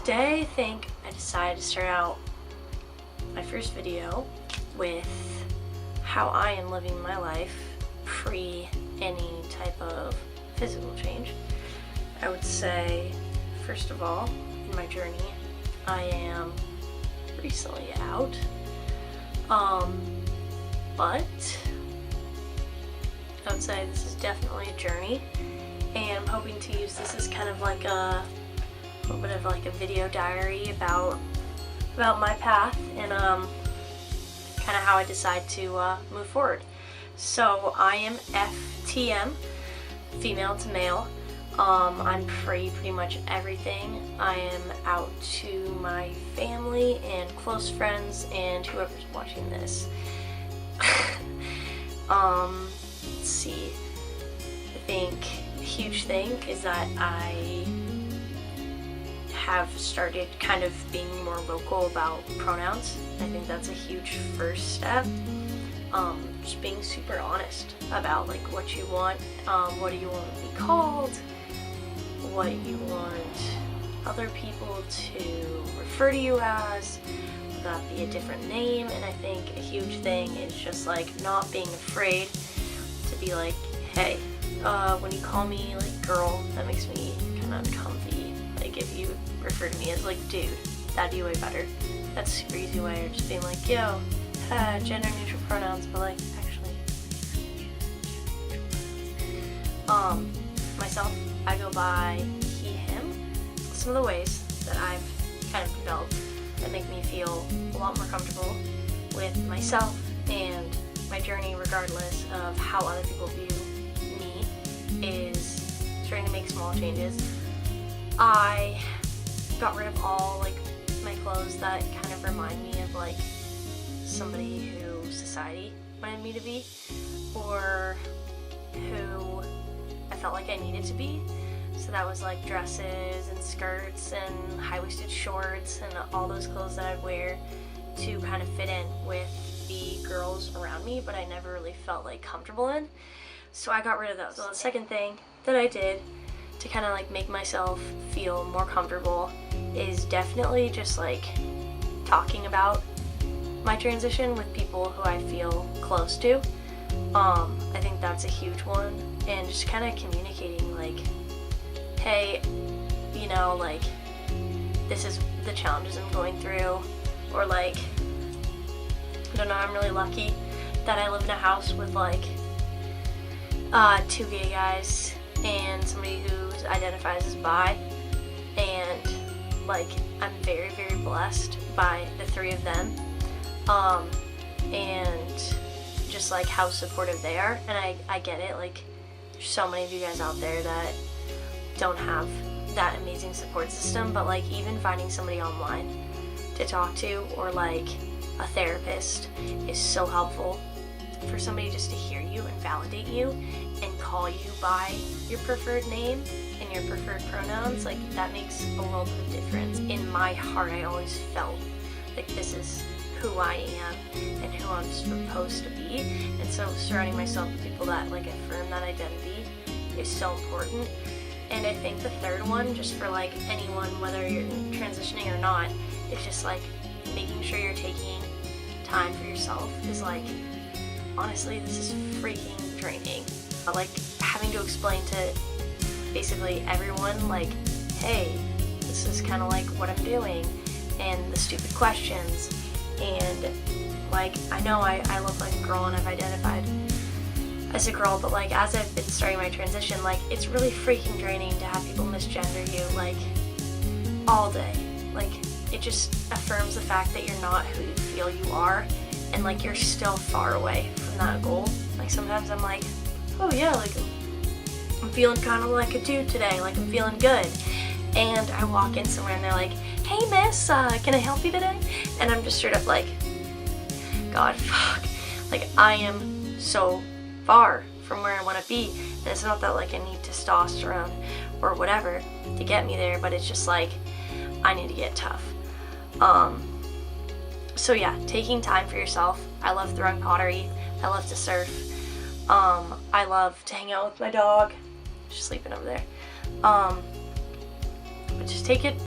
today I think I decided to start out my first video with how I am living my life pre any type of physical change. I would say, first of all, in my journey, I am recently out, but I would say this is definitely a journey, and I'm hoping to use this as kind of like a little bit of like a video diary about my path and kind of how I decide to move forward. So I am FTM, female to male. I'm pretty much everything. I am out to my family and close friends and whoever's watching this. Let's see. I think the huge thing is that I have started kind of being more vocal about pronouns. I think that's a huge first step. Just being super honest about like what you want, what do you want to be called, what you want other people to refer to you as, would that be a different name? And I think a huge thing is just like not being afraid to be like, hey, when you call me like girl, that makes me kind of uncomfy. Like if you refer to me as like dude, that'd be way better. That's a super easy way of just being like, yo, gender neutral pronouns, but like actually myself, I go by he, him. Some of the ways that I've kind of developed that make me feel a lot more comfortable with myself and my journey regardless of how other people view me is trying to make small changes. I got rid of all like my clothes that kind of remind me of like somebody who society wanted me to be or who I felt like I needed to be. So that was like dresses and skirts and high-waisted shorts and all those clothes that I'd wear to kind of fit in with the girls around me, but I never really felt like comfortable in. So I got rid of those. So the second thing that I did to kind of like make myself feel more comfortable is definitely just like talking about my transition with people who I feel close to. I think that's a huge one, and just kind of communicating like, hey, you know, like this is the challenges I'm going through, or like, I don't know, I'm really lucky that I live in a house with like 2 gay guys and somebody who identifies as bi, and like I'm very, very blessed by the 3 of them, and just like how supportive they are. And I get it, like there's so many of you guys out there that don't have that amazing support system, but like even finding somebody online to talk to or like a therapist is so helpful for somebody just to hear you and validate you and call you by your preferred name and your preferred pronouns. Like that makes a world of difference. In my heart, I always felt like this is who I am and who I'm supposed to be, and so surrounding myself with people that like affirm that identity is so important. And I think the third one, just for like anyone, whether you're transitioning or not, is just like making sure you're taking time for yourself, is like, honestly, this is freaking draining. Like having to explain to basically everyone like, hey, this is kind of like what I'm doing, and the stupid questions, and like I know I look like a girl and I've identified as a girl, but like as I've been starting my transition, like it's really freaking draining to have people misgender you like all day. Like it just affirms the fact that you're not who you feel you are, and like you're still far away from that goal. Like sometimes I'm like, oh yeah, like I'm feeling kind of like a dude today, like I'm feeling good, and I walk in somewhere and they're like, hey miss, can I help you today? And I'm just straight up like, God, fuck, like I am so far from where I want to be. And it's not that like I need testosterone or whatever to get me there, but it's just like I need to get tough. So yeah, taking time for yourself. I love throwing pottery, I love to surf, I love to hang out with my dog. She's sleeping over there. But just take it